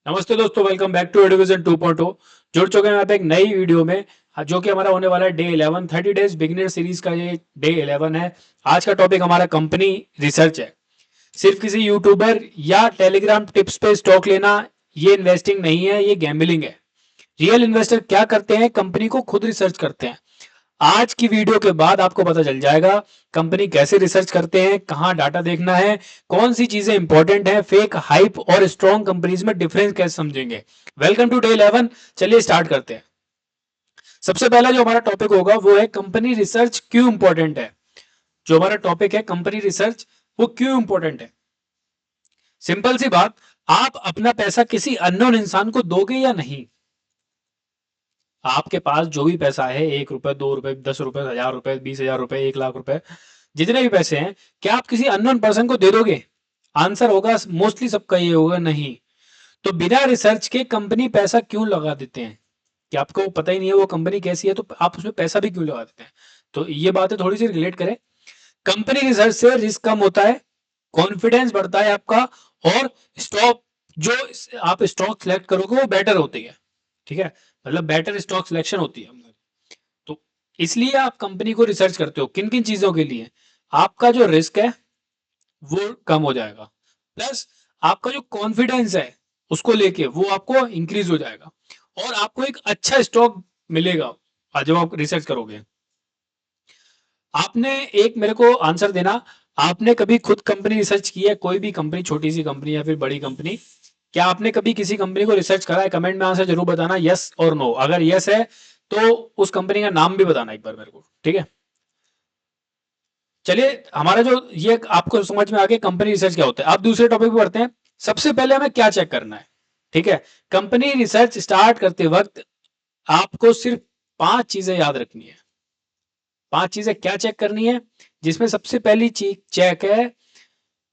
नमस्ते दोस्तों, welcome back to education 2.0। जुड़ चुके हैं यहाँ पे एक नई वीडियो में, जो कि हमारा होने वाला है डे 11 30 डेज बिगिनर सीरीज का। ये डे 11 है। आज का टॉपिक हमारा कंपनी रिसर्च है। सिर्फ किसी यूट्यूबर या टेलीग्राम टिप्स पे स्टॉक लेना ये इन्वेस्टिंग नहीं है, ये गैम्बलिंग है। रियल इन्वेस्टर क्या करते हैं? कंपनी को खुद रिसर्च करते हैं। आज की वीडियो के बाद आपको पता चल जाएगा कंपनी कैसे रिसर्च करते हैं, कहां डाटा देखना है, कौन सी चीजें इंपॉर्टेंट है, फेक हाइप और स्ट्रॉन्ग कंपनीज में डिफरेंस कैसे समझेंगे। Welcome to day 11। चलिए स्टार्ट करते हैं। सबसे पहला जो हमारा टॉपिक होगा वो है कंपनी रिसर्च क्यों इंपॉर्टेंट है। जो हमारा टॉपिक है कंपनी रिसर्च, वो क्यों इंपॉर्टेंट है। सिंपल सी बात, आप अपना पैसा किसी अननोन इंसान को दोगे या नहीं। आपके पास जो भी पैसा है, 1 रुपए, 2 रुपए, 10 रुपए, 1000 रुपए, 20,000 रुपए, 1 लाख रुपए, जितने भी पैसे हैं, क्या आप किसी अननोन पर्सन को दे दोगे? आंसर होगा मोस्टली सबका ये होगा नहीं। तो बिना रिसर्च के कंपनी पैसा क्यों लगा देते हैं? कि आपको पता ही नहीं है वो कंपनी कैसी है, तो आप उसमें पैसा भी क्यों लगा देते हैं? तो ये बातें थोड़ी सी रिलेट करें। कंपनी रिसर्च से रिस्क कम होता है, कॉन्फिडेंस बढ़ता है आपका, और स्टॉक जो आप स्टॉक सिलेक्ट करोगे वो बेटर होती है। ठीक है, मतलब बेटर स्टॉक सिलेक्शन होती है। तो इसलिए आप कंपनी को रिसर्च करते हो। किन किन चीजों के लिए? आपका जो रिस्क है वो कम हो जाएगा, प्लस आपका जो कॉन्फिडेंस है उसको लेके वो आपको इंक्रीज हो जाएगा, और आपको एक अच्छा स्टॉक मिलेगा जब आप रिसर्च करोगे। आपने एक मेरे को आंसर देना, आपने कभी खुद कंपनी रिसर्च की है? कोई भी कंपनी, छोटी सी कंपनी या फिर बड़ी कंपनी, क्या आपने कभी किसी कंपनी को रिसर्च करा है? कमेंट में आंसर जरूर बताना, यस और नो। अगर यस है तो उस कंपनी का नाम भी बताना एक बार मेरे को, ठीक है। चलिए, हमारा जो ये आपको समझ में आ गया कंपनी रिसर्च क्या होता है। अब दूसरे टॉपिक पे बढ़ते हैं। सबसे पहले हमें क्या चेक करना है? ठीक है, कंपनी रिसर्च स्टार्ट करते वक्त आपको सिर्फ 5 चीजें याद रखनी है। 5 चीजें क्या चेक करनी है? जिसमें सबसे पहली चीज चेक है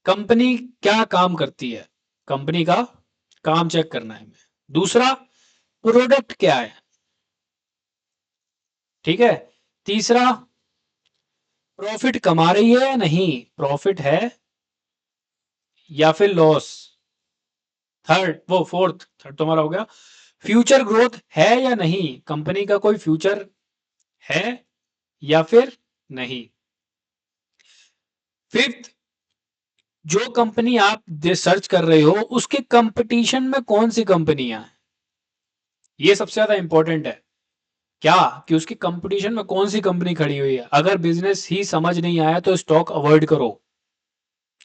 कंपनी क्या काम करती है। कंपनी का काम चेक करना है हमें। दूसरा, प्रोडक्ट क्या है। ठीक है। तीसरा, प्रॉफिट कमा रही है या नहीं, प्रॉफिट है या फिर लॉस। थर्ड तो हमारा हो गया, फ्यूचर ग्रोथ है या नहीं, कंपनी का कोई फ्यूचर है या फिर नहीं। फिफ्थ, जो कंपनी आप सर्च कर रहे हो उसके कंपटीशन में कौन सी कंपनियां हैं। ये सबसे ज्यादा इंपॉर्टेंट है। क्या कि उसकी कंपटीशन में कौन सी कंपनी खड़ी हुई है। अगर बिजनेस ही समझ नहीं आया तो स्टॉक अवॉइड करो।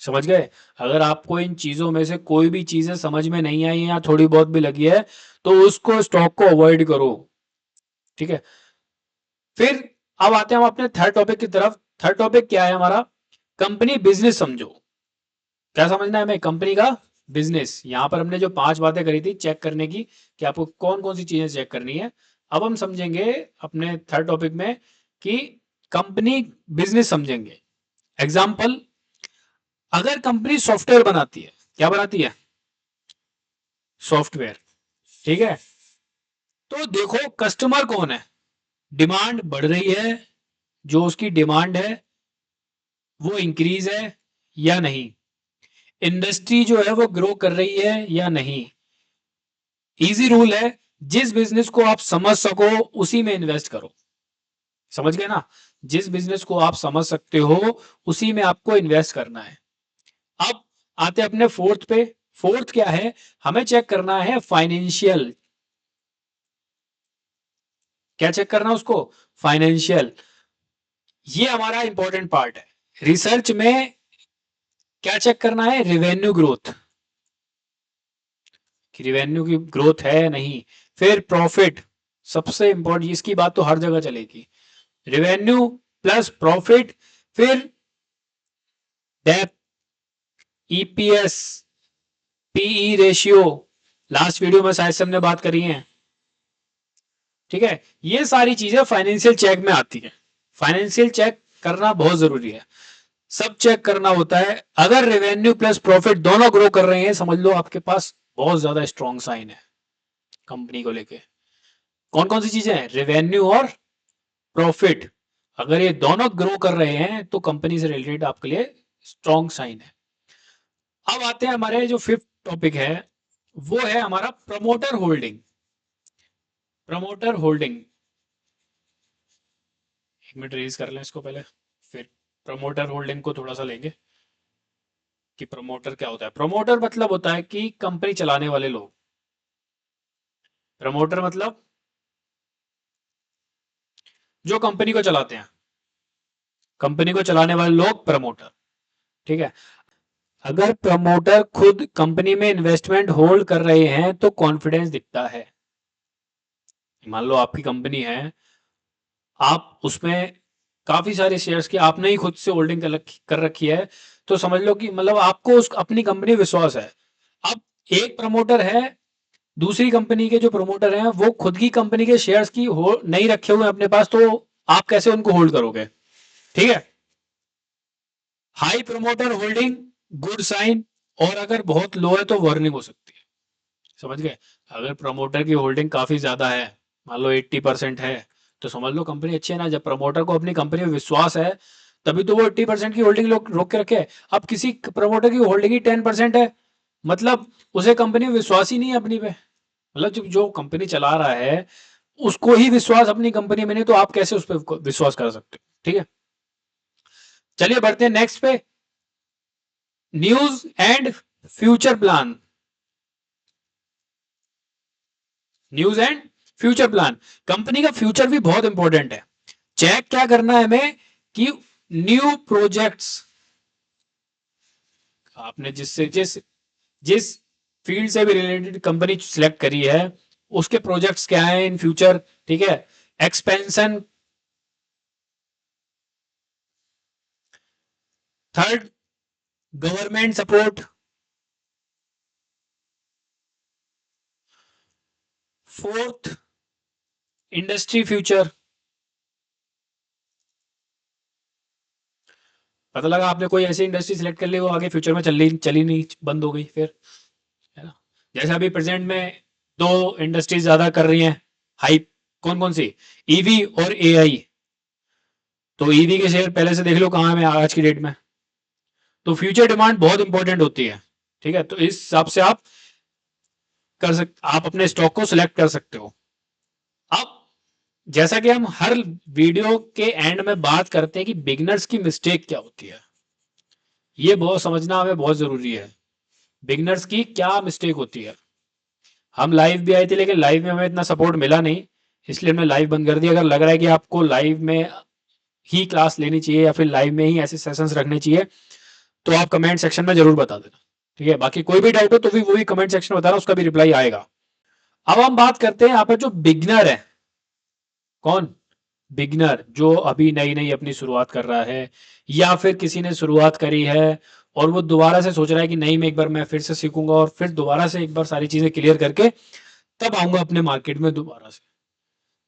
समझ गए? अगर आपको इन चीजों में से कोई भी चीजें समझ में नहीं आई या थोड़ी बहुत भी लगी है तो उसको, स्टॉक को अवॉइड करो। ठीक है। फिर अब आते हैं हम अपने थर्ड टॉपिक की तरफ। थर्ड टॉपिक क्या है हमारा? कंपनी बिजनेस समझो। क्या समझना है हमें? कंपनी का बिजनेस। यहां पर हमने जो 5 बातें करी थी चेक करने की, कि आपको कौन कौन सी चीजें चेक करनी है, अब हम समझेंगे अपने थर्ड टॉपिक में कि कंपनी बिजनेस समझेंगे। एग्जाम्पल, अगर कंपनी सॉफ्टवेयर बनाती है, क्या बनाती है? सॉफ्टवेयर। ठीक है, तो देखो कस्टमर कौन है, डिमांड बढ़ रही है, जो उसकी डिमांड है वो इंक्रीज है या नहीं, इंडस्ट्री जो है वो ग्रो कर रही है या नहीं। इजी रूल है, जिस बिजनेस को आप समझ सको उसी में इन्वेस्ट करो। समझ गए ना? जिस बिजनेस को आप समझ सकते हो उसी में आपको इन्वेस्ट करना है। अब आते हैं अपने फोर्थ पे। फोर्थ क्या है? हमें चेक करना है फाइनेंशियल। क्या चेक करना है उसको? फाइनेंशियल। ये हमारा इंपॉर्टेंट पार्ट है रिसर्च में। क्या चेक करना है? रिवेन्यू ग्रोथ, कि रिवेन्यू की ग्रोथ है या नहीं। फिर प्रॉफिट, सबसे इंपॉर्टेंट, इसकी बात तो हर जगह चलेगी। Revenue plus profit. फिर डेप्थ, EPS, PE ratio, last video में शायद से हमने बात करी है। ठीक है, ये सारी चीजें फाइनेंशियल चेक में आती है। फाइनेंशियल चेक करना बहुत जरूरी है, सब चेक करना होता है। अगर रेवेन्यू प्लस प्रॉफिट दोनों ग्रो कर रहे हैं, समझ लो आपके पास बहुत ज्यादा स्ट्रॉन्ग साइन है कंपनी को लेके। कौन कौन सी चीजें हैं? रेवेन्यू और प्रॉफिट। अगर ये दोनों ग्रो कर रहे हैं तो कंपनी से रिलेटेड आपके लिए स्ट्रॉन्ग साइन है। अब आते हैं हमारे जो फिफ्थ टॉपिक है, वो है हमारा प्रमोटर होल्डिंग। प्रमोटर होल्डिंग, एक मिनट रेज कर लें इसको पहले, फिर प्रमोटर होल्डिंग को थोड़ा सा लेंगे कि प्रमोटर क्या होता है। प्रमोटर मतलब होता है कि कंपनी चलाने वाले लोग। प्रमोटर मतलब जो कंपनी को चलाते हैं, कंपनी को चलाने वाले लोग प्रमोटर। ठीक है। अगर प्रमोटर खुद कंपनी में इन्वेस्टमेंट होल्ड कर रहे हैं तो कॉन्फिडेंस दिखता है। मान लो आपकी कंपनी है, आप उसमें काफी सारे शेयर्स की आपने ही खुद से होल्डिंग कर रखी है, तो समझ लो कि मतलब आपको उस अपनी कंपनी विश्वास है। अब एक प्रमोटर है, दूसरी कंपनी के जो प्रमोटर हैं वो खुद की कंपनी के शेयर्स की हो नहीं रखे हुए अपने पास, तो आप कैसे उनको होल्ड करोगे? ठीक है। High promoter holding, good sign, और अगर बहुत लो है तो वार्निंग हो सकती है। समझ गए? अगर प्रमोटर की होल्डिंग काफी ज्यादा है, मान लो 80% है, तो समझ लो कंपनी अच्छी है ना। जब प्रमोटर को अपनी कंपनी में विश्वास है, तभी तो वो 80% की होल्डिंग रोक के रखे है। अब किसी प्रमोटर की होल्डिंग ही 10% है, मतलब उसे कंपनी में विश्वास ही नहीं है अपनी पे। मतलब जब जो कंपनी चला रहा है उसको ही विश्वास अपनी कंपनी में नहीं, तो आप कैसे उस पर विश्वास कर सकते हो? ठीक है। चलिए बढ़ते हैं नेक्स्ट पे। News and future plan. News and future plan, company का फ्यूचर भी बहुत इंपॉर्टेंट है। चेक क्या करना है हमें कि न्यू प्रोजेक्ट्स, आपने जिससे जिस जिस फील्ड से भी रिलेटेड कंपनी सिलेक्ट करी है, उसके प्रोजेक्ट्स क्या है इन फ्यूचर। ठीक है। Expansion. Third, government support. Fourth, industry future. पता लगा आपने कोई ऐसी इंडस्ट्री सिलेक्ट कर ली वो आगे फ्यूचर में चली नहीं, बंद हो गई फिर, है ना। जैसे अभी प्रेजेंट में दो इंडस्ट्रीज ज्यादा कर रही हैं हाइप, कौन कौन सी? ईवी और एआई। तो ईवी के शेयर पहले से देख लो कहाँ है आज की डेट में। तो फ्यूचर डिमांड बहुत इंपॉर्टेंट होती है। ठीक है, तो इस हिसाब से आप अपने स्टॉक को सिलेक्ट कर सकते हो। अब जैसा कि हम हर वीडियो के एंड में बात करते हैं कि बिगनर्स की मिस्टेक क्या होती है, ये बहुत समझना हमें बहुत जरूरी है। बिगनर्स की क्या मिस्टेक होती है। हम लाइव भी आए थे लेकिन लाइव में हमें इतना सपोर्ट मिला नहीं, इसलिए हमने लाइव बंद कर दिया। अगर लग रहा है कि आपको लाइव में ही क्लास लेनी चाहिए या फिर लाइव में ही ऐसे सेशंस रखने चाहिए, तो आप कमेंट सेक्शन में जरूर बता देना। ठीक है, बाकी कोई भी डाउट हो तो भी वो भी कमेंट सेक्शन में बताना, उसका भी रिप्लाई आएगा। अब हम बात करते हैं यहाँ पर जो बिगनर है। कौन? बिगनर, जो अभी नई नई अपनी शुरुआत कर रहा है, या फिर किसी ने शुरुआत करी है और वो दोबारा से सोच रहा है कि नहीं मैं एक बार मैं फिर से सीखूंगा और फिर दोबारा से एक बार सारी चीजें क्लियर करके तब आऊंगा अपने मार्केट में दोबारा से।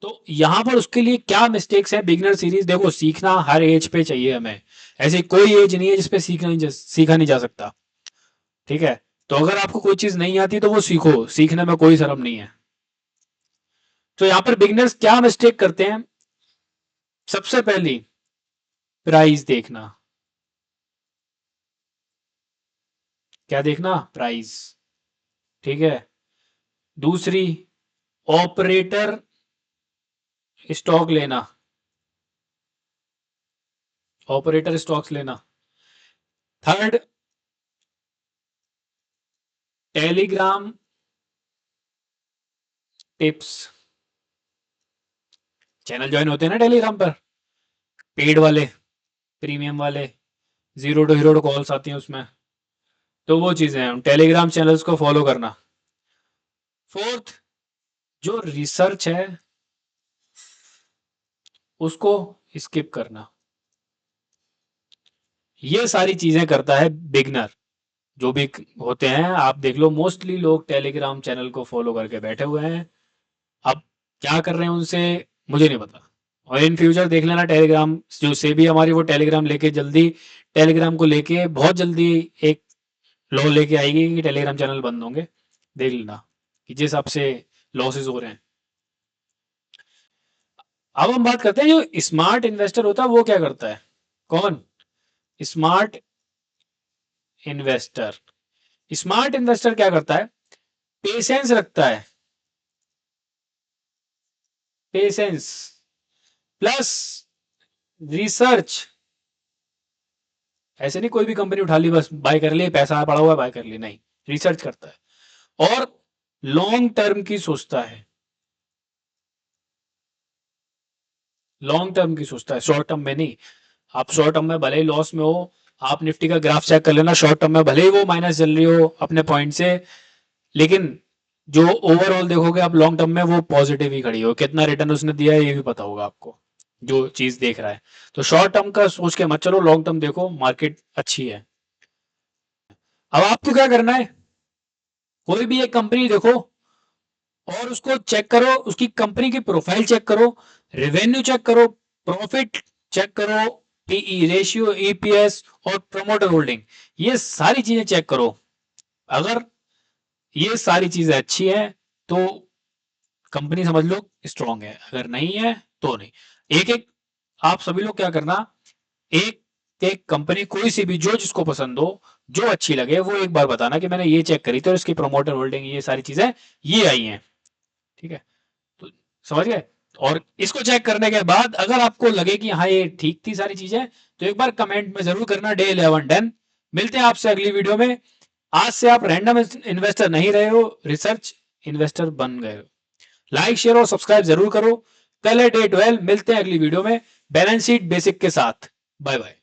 तो यहाँ पर उसके लिए क्या मिस्टेक्स है बिगनर सीरीज। देखो, सीखना हर एज पे चाहिए हमें, ऐसी कोई एज नहीं है जिसपे सीखा नहीं जा सकता। ठीक है। तो अगर आपको कोई चीज नहीं आती तो वो सीखो, सीखने में कोई शर्म नहीं है। तो यहाँ पर बिगनर्स क्या मिस्टेक करते हैं? सबसे पहली, प्राइस देखना। क्या देखना? प्राइस। ठीक है। दूसरी, ऑपरेटर स्टॉक लेना, ऑपरेटर स्टॉक्स लेना। Third, Telegram tips. Channel join होते हैं ना टेलीग्राम पर, पेड वाले, प्रीमियम वाले, जीरो टू हीरो कॉल्स आती हैं उसमें। तो वो चीजें हैं, टेलीग्राम चैनल्स को फॉलो करना। फोर्थ, जो रिसर्च है उसको स्किप करना। ये सारी चीजें करता है बिगनर। जो भी होते हैं आप देख लो, मोस्टली लोग टेलीग्राम चैनल को फॉलो करके बैठे हुए हैं। अब क्या कर रहे हैं उनसे मुझे नहीं पता। और इन फ्यूचर देख लेना, टेलीग्राम जो से भी हमारी वो टेलीग्राम लेके जल्दी, टेलीग्राम को लेके बहुत जल्दी एक लॉ लेके आएगी कि टेलीग्राम चैनल बंद होंगे। देख लेना कि जिस हिसाब से लॉसेस हो रहे हैं। अब हम बात करते हैं जो स्मार्ट इन्वेस्टर होता है वो क्या करता है। कौन? Smart investor. स्मार्ट इन्वेस्टर क्या करता है? पेशेंस रखता है, पेशेंस प्लस रिसर्च। ऐसे नहीं कोई भी कंपनी उठा ली बस बाय कर ली, पैसा पड़ा हुआ बाय कर ली, नहीं, रिसर्च करता है और लॉन्ग टर्म की सोचता है, लॉन्ग टर्म की सोचता है, शॉर्ट टर्म में नहीं। आप शॉर्ट टर्म में भले ही लॉस में हो, आप निफ्टी का ग्राफ चेक कर लेना, शॉर्ट टर्म में भले ही वो माइनस चल रही हो अपने पॉइंट से, लेकिन जो ओवरऑल देखोगे आप लॉन्ग टर्म में वो पॉजिटिव ही खड़ी हो, कितना रिटर्न उसने दिया है ये भी पता होगा आपको, जो चीज देख रहा है। तो शॉर्ट टर्म का सोच के मत चलो, लॉन्ग टर्म देखो, मार्केट अच्छी है। अब आपको क्या करना है, कोई भी एक कंपनी देखो और उसको चेक करो, उसकी कंपनी की प्रोफाइल चेक करो, रेवेन्यू चेक करो, प्रॉफिट चेक करो, पीई रेशियो, ईपीएस और प्रमोटर होल्डिंग, ये सारी चीजें चेक करो। अगर ये सारी चीजें अच्छी है तो कंपनी समझ लो स्ट्रांग है, अगर नहीं है तो नहीं। एक एक आप सभी लोग क्या करना, एक एक कंपनी कोई सी भी जो जिसको पसंद हो, जो अच्छी लगे वो एक बार बताना कि मैंने ये चेक करी थी और इसकी प्रमोटर होल्डिंग ये सारी चीजें ये आई हैं, ठीक है। तो समझ गए। और इसको चेक करने के बाद अगर आपको लगे कि हाँ ये ठीक थी सारी चीजें, तो एक बार कमेंट में जरूर करना डे 11 10। मिलते हैं आपसे अगली वीडियो में। आज से आप रैंडम इन्वेस्टर नहीं रहे हो, रिसर्च इन्वेस्टर बन गए हो। लाइक शेयर और सब्सक्राइब जरूर करो। कल है डे 12, मिलते हैं अगली वीडियो में बैलेंस शीट बेसिक के साथ। Bye bye.